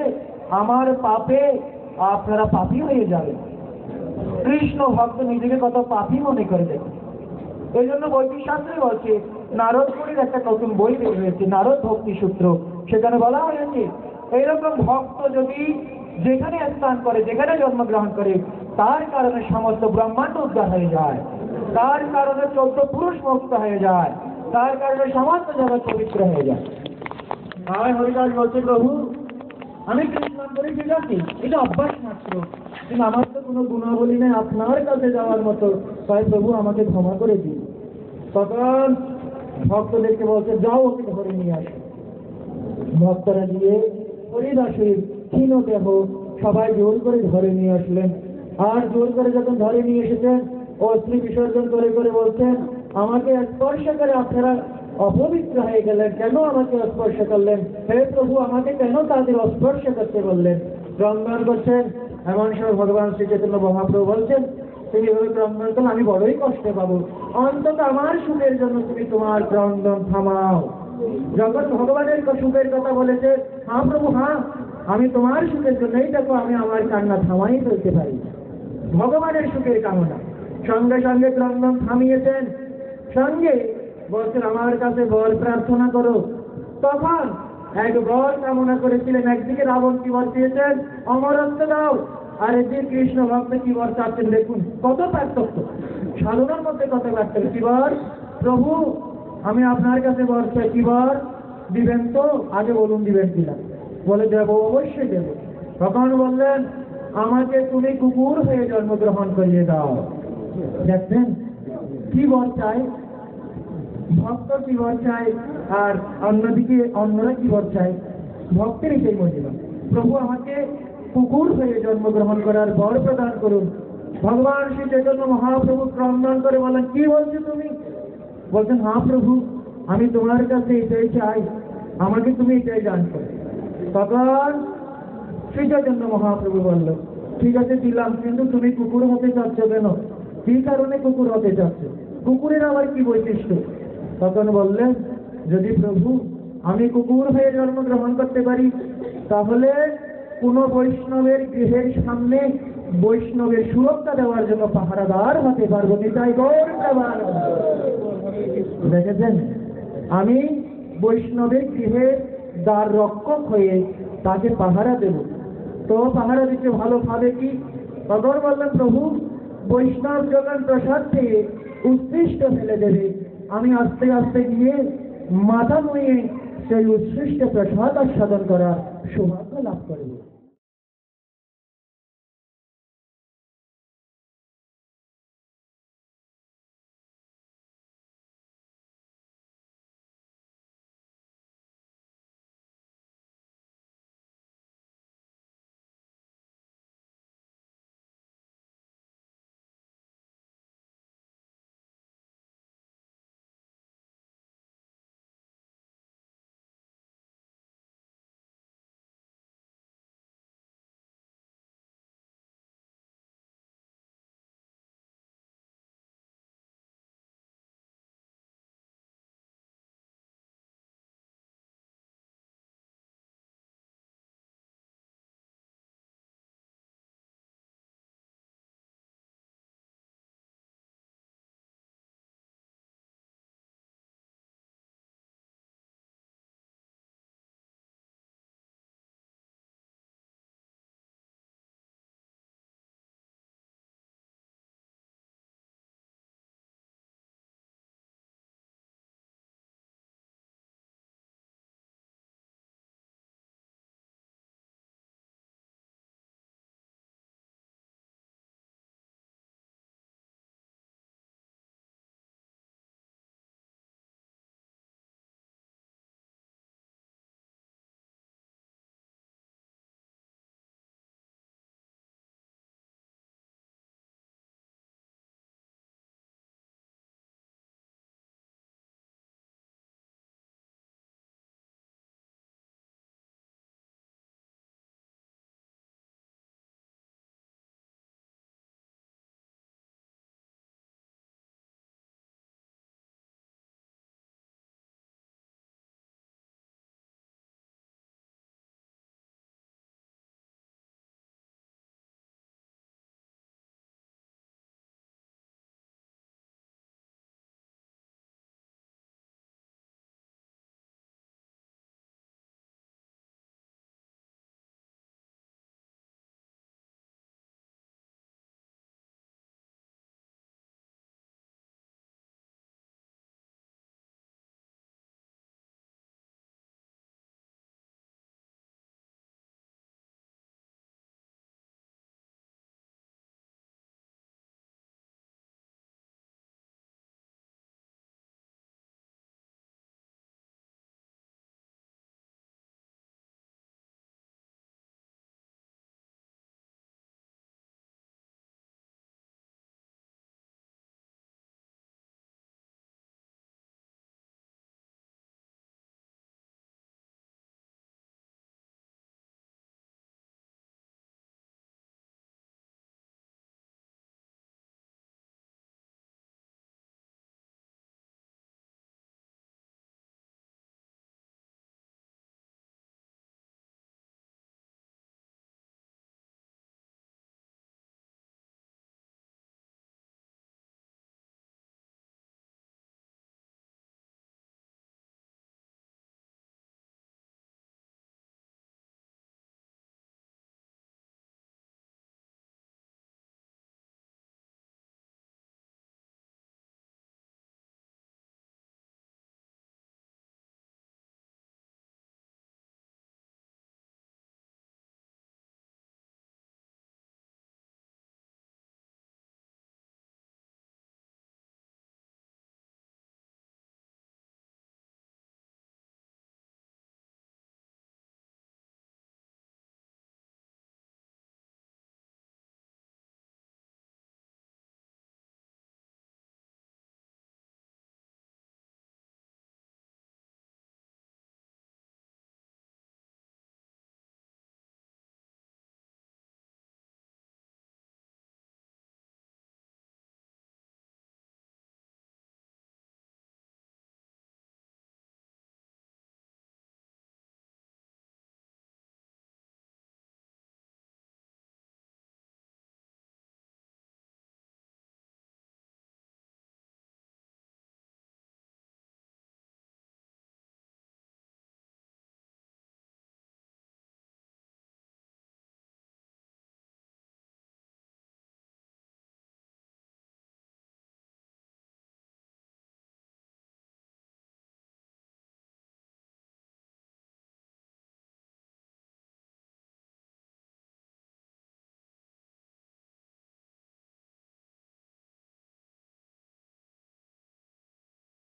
আমার পাপে আপনারা পাপী হয়ে যাবেন। কৃষ্ণ ভক্ত নিজেকে কত পাপী মনে করে দেখে। এই জন্য বৈদিক শাস্ত্রে বলছে, নারদ মুনির একটা নতুন বই বের হয়েছে, নারদ ভক্তি সূত্র। সেখানে বলা হয়েছে এইরকম ভক্ত যদি যেখানে স্থান করে, যেখানে জন্মগ্রহণ করে, তার কারণে সমস্ত ব্রহ্মাণ্ড উদ্ধার হয়ে যায়, তার কারণে 14 পুরুষ মুক্ত হয়ে যায়, তার কারণে সমস্ত জগৎ পবিত্র হয়ে যায়। আর হরিদাস বলছে, প্রভু আমি কৃষ্ণ করি, ঠিক আছে, এটা অভ্যাস মাত্র, কিন্তু আমার তো কোনো গুণাবলী নেই আপনার কাছে যাওয়ার মতো, তাই প্রভু আমাকে ক্ষমা করে দিন। তখন ভক্তদেরকে বলছে, যাও ওকে ধরে নিয়ে আসো। ভক্তরা গিয়ে হরিদাসের ক্ষীণ দেহ সবাই জোর করে ধরে নিয়ে আসলেন। আর জোর করে যখন ধরে নিয়ে এসেছেন, অশ্রু বিসর্জন করে করে বলছেন, আমাকে স্পর্শ করে আপনারা অপবিত্র হয়ে গেলেন, কেন আমাকে স্পর্শ করলেন? হে প্রভু, আমাকে কেন তাদের স্পর্শ করতে বললেন? ক্রন্দন করছেন। এমন সময় ভগবান শ্রী চৈতন্য মহাপ্রভু বলছেন, তুমি এভাবে ক্রন্দন করলে আমি বড়ই কষ্ট পাবো, অন্তত আমার সুখের জন্য তুমি তোমার ক্রন্দন থামাও। যখন ভগবানের সুখের কথা বলেছে, হ্যাঁ প্রভু হ্যাঁ, আমি তোমার সুখের জন্যই দেখো আমি আমার কান্না থামাই ফেলতে পারি, ভগবানের সুখের কামনা। সঙ্গে সঙ্গে ক্রন্দন থামিয়েছেন, সঙ্গে বলছেন আমার কাছে বর প্রার্থনা করো। তখন এক বর কামনা করেছিলেন, একদিকে রাবণ কি বর চেয়েছেন, অমরত্ব দাও, আর একদিকে কৃষ্ণ ভক্ত কি বর চাচ্ছেন। দেখুন কত পার্থক্য, সাধনার মধ্যে কত পার্থক্য। কি বর? প্রভু আমি আপনার কাছে বর চাই, কি বর দিবেন? তো আগে বলুন দিবেন কিনা। বলে দেব, অবশ্যই দেব। তখন বললেন, আমাকে তুমি কুকুর হয়ে জন্মগ্রহণ করিয়ে দাও। দেখছেন কি বর চাই, ভক্ত কি বর চাই, আর অন্যদিকে অন্যরা কি বর চাই, ভক্তেরই সেই মহিমা। প্রভু আমাকে কুকুর হয়ে জন্মগ্রহণ করার বর প্রদান করুন। ভগবান শ্রী চৈতন্য মহাপ্রভু ক্রন্দন করে বলেন, কি বলছো তুমি? বলছেন, হ্যাঁ প্রভু, আমি তোমার কাছে এটাই চাই, আমাকে তুমি এটাই দান করো। তখন শ্রী চৈতন্য মহাপ্রভু বলল, ঠিক আছে দিলাম, কিন্তু তুমি কুকুর হতে চাচ্ছ কেন? কি কারণে কুকুর হতে চাচ্ছ? কুকুরের আবার কি বৈশিষ্ট্য? তখন বললেন, যদি প্রভু আমি কুকুর হয়ে জন্মগ্রহণ করতে পারি, তাহলে কোন বৈষ্ণবের গৃহের সামনে বৈষ্ণবের সুরক্ষা দেওয়ার জন্য পাহারাদার হতে পারবো। নিতাই গৌর প্রেমানন্দ। দেখেছেন, আমি বৈষ্ণবের গৃহের দ্বার রক্ষক হয়ে তাকে পাহারা দেব, তো পাহারা দিতে ভালো খাবে কি? তখন বললেন, প্রভু বৈষ্ণব যখন প্রসাদ থেকে উৎকৃষ্ট ফেলে দেবে, আমি আস্তে আস্তে গিয়ে মাথা নুয়ে সেই উৎকৃষ্ট প্রসাদ আস্বাদন করার সৌভাগ্য লাভ করব।